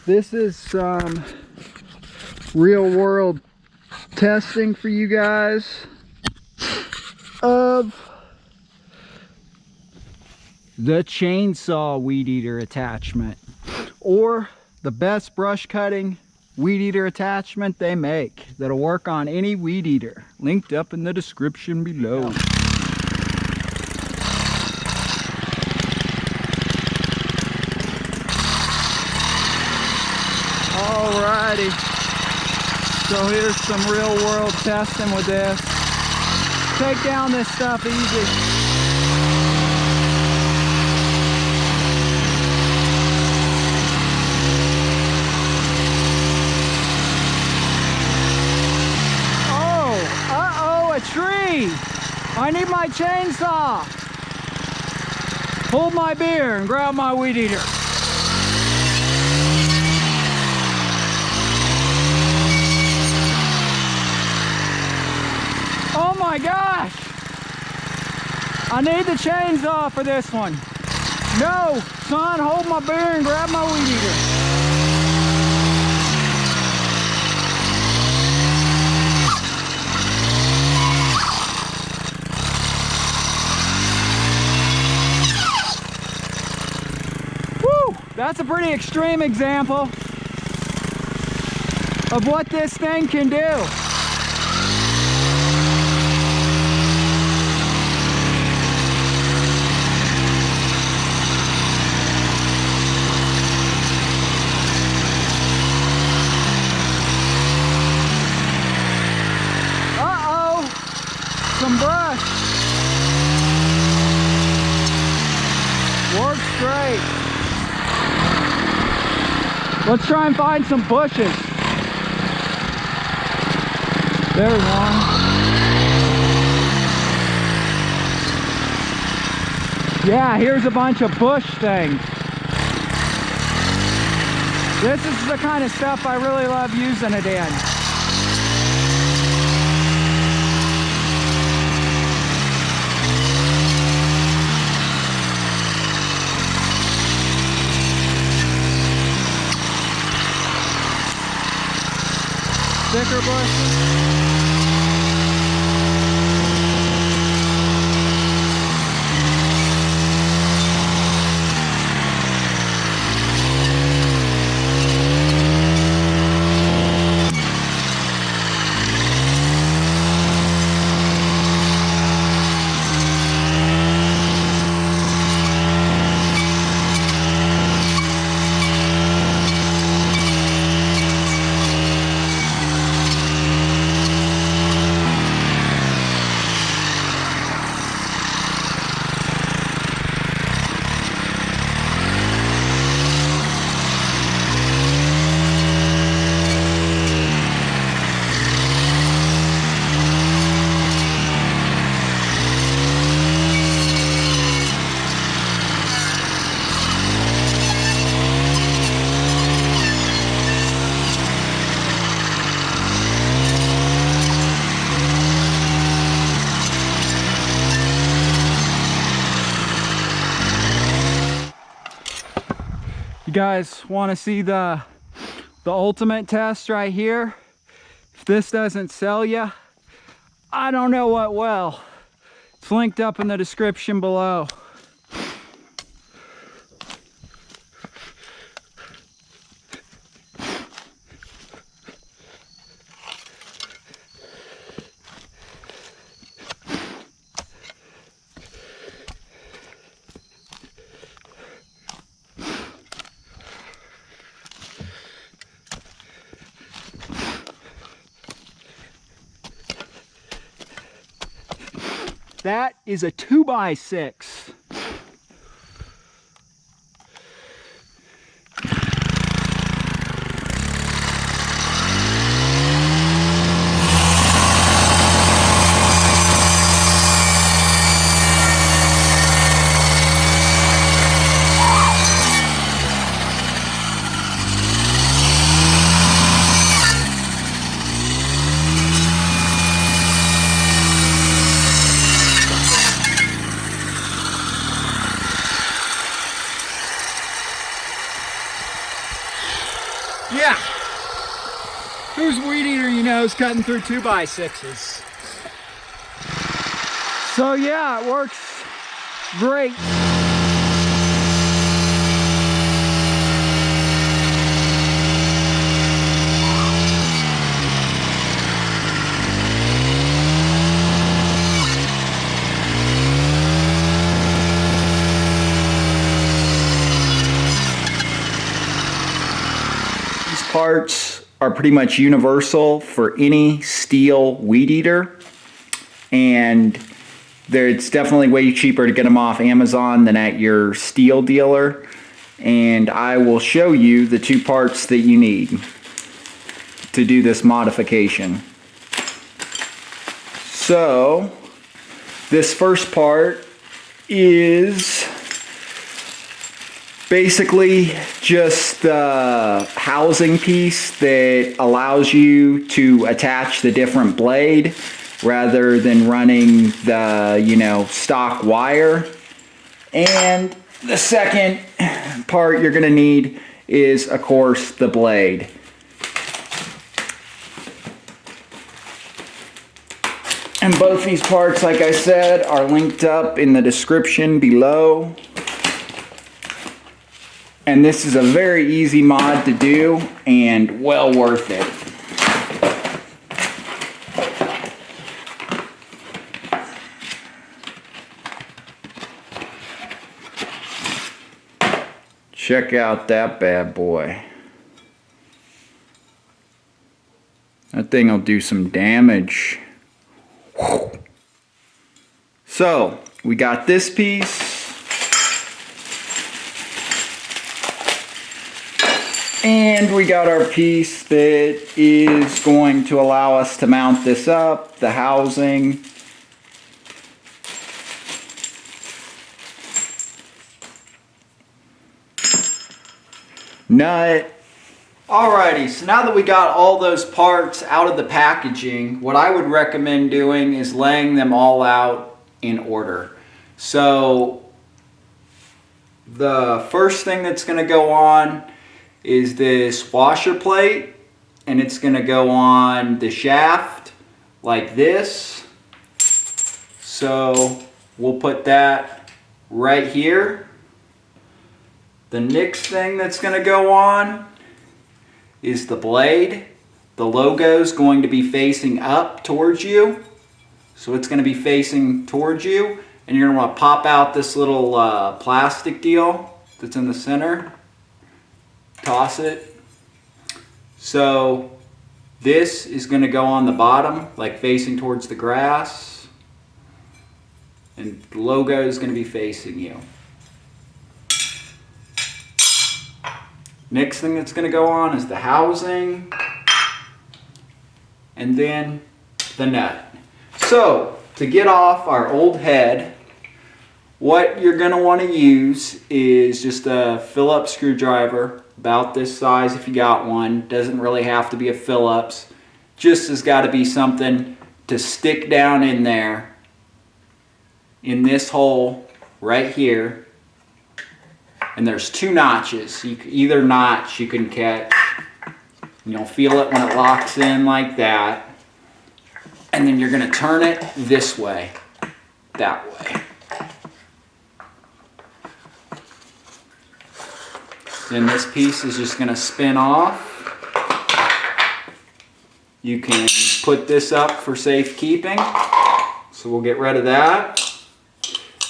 This is some real world testing for you guys of the chainsaw weed eater attachment, or the best brush cutting weed eater attachment they make that'll work on any weed eater. Linked up in the description below. Alrighty, so here's some real world testing with this. Take down this stuff easy. A tree! I need my chainsaw! Hold my beer and grab my weed eater. Oh my gosh! I need the chainsaw for this one. No, son, hold my beer and grab my weed eater. That's a pretty extreme example of what this thing can do. Uh-oh, some brush. Works great. Let's try and find some bushes. There's one. Yeah, here's a bunch of bush things. This is the kind of stuff I really love using it in. Thicker bushes. You guys want to see the ultimate test right here? If this doesn't sell you, I don't know what will. It's linked up in the description below. That is a 2x6. Yeah. Whose weed eater you know is cutting through 2x6s? So yeah, it works great. These parts are pretty much universal for any stihl weed eater, and it's definitely way cheaper to get them off Amazon than at your stihl dealer. And I will show you the two parts that you need to do this modification. So this first part is basically just the housing piece that allows you to attach the different blade rather than running the, stock wire. And the second part you're going to need is, of course, the blade. And both these parts, like I said, are linked up in the description below. And this is a very easy mod to do and well worth it. Check out that bad boy. That thing will do some damage. Whew. So, we got this piece. And we got our piece that is going to allow us to mount this up, the housing. Nut. Alrighty, so now that we got all those parts out of the packaging, what I would recommend doing is laying them all out in order. So the first thing that's going to go on is this washer plate, and it's going to go on the shaft like this. So we'll put that right here. The next thing that's going to go on is the blade. The logo is going to be facing up towards you. So it's going to be facing towards you, and you're going to want to pop out this little plastic deal that's in the center. Toss it. So this is going to go on the bottom, like facing towards the grass, and the logo is going to be facing you. Next thing that's going to go on is the housing, and then the nut. So to get off our old head, what you're going to want to use is just a Phillips screwdriver, about this size if you got one. Doesn't really have to be a Phillips. Just has got to be something to stick down in there, in this hole right here. And there's two notches. Either notch you can catch. You'll feel it when it locks in like that. And then you're going to turn it this way, that way. Then this piece is just going to spin off. You can put this up for safekeeping. So we'll get rid of that.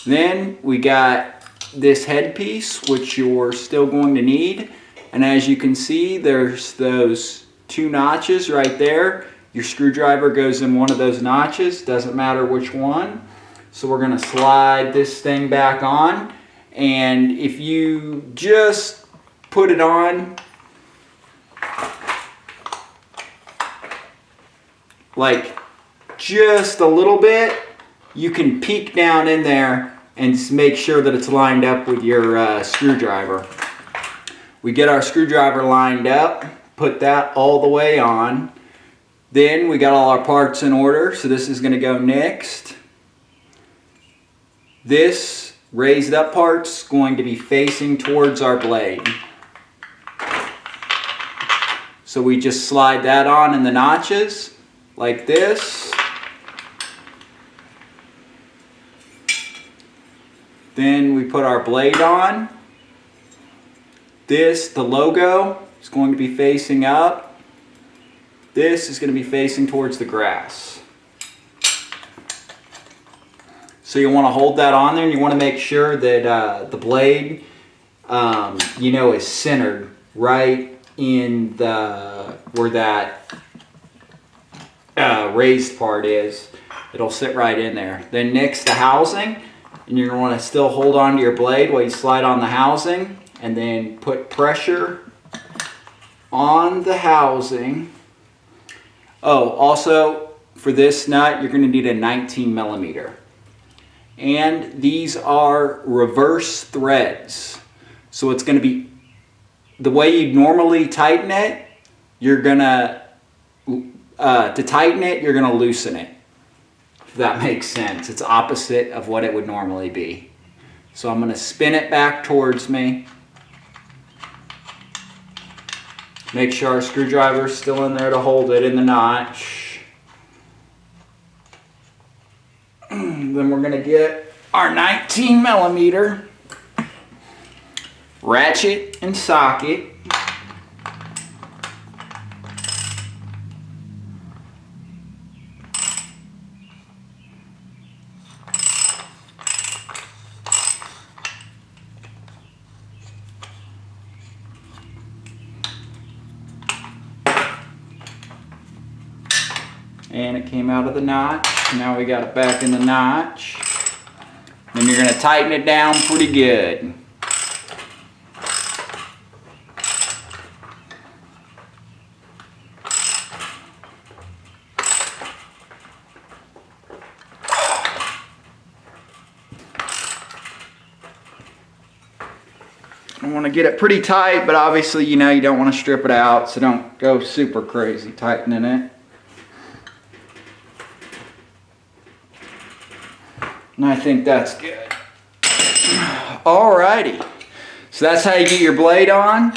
Then we got this headpiece, which you're still going to need. And as you can see, there's those two notches right there. Your screwdriver goes in one of those notches. Doesn't matter which one. So we're going to slide this thing back on. And if you just put it on like just a little bit, you can peek down in there and make sure that it's lined up with your screwdriver. We get our screwdriver lined up, put that all the way on. Then we got all our parts in order, so this is going to go next. This raised up part's going to be facing towards our blade. So we just slide that on in the notches like this. Then we put our blade on. This, the logo, is going to be facing up. This is going to be facing towards the grass. So you want to hold that on there, and you want to make sure that the blade, you know, is centered right in the where that raised part is. It'll sit right in there. Then next, the housing, and you're going to want to still hold on to your blade while you slide on the housing, and then put pressure on the housing. Oh, also for this nut, you're going to need a 19 millimeter. And these are reverse threads. So it's going to be the way you normally tighten it. You're going to tighten it, you're going to loosen it. If that makes sense. It's opposite of what it would normally be. So I'm going to spin it back towards me. Make sure our screwdriver is still in there to hold it in the notch. Then we're going to get our 19 millimeter ratchet and socket. And it came out of the notch. Now we got it back in the notch. Then you're going to tighten it down pretty good. I want to get it pretty tight, but obviously, you know, you don't want to strip it out, so don't go super crazy tightening it. And I think that's good. Alrighty. So that's how you get your blade on.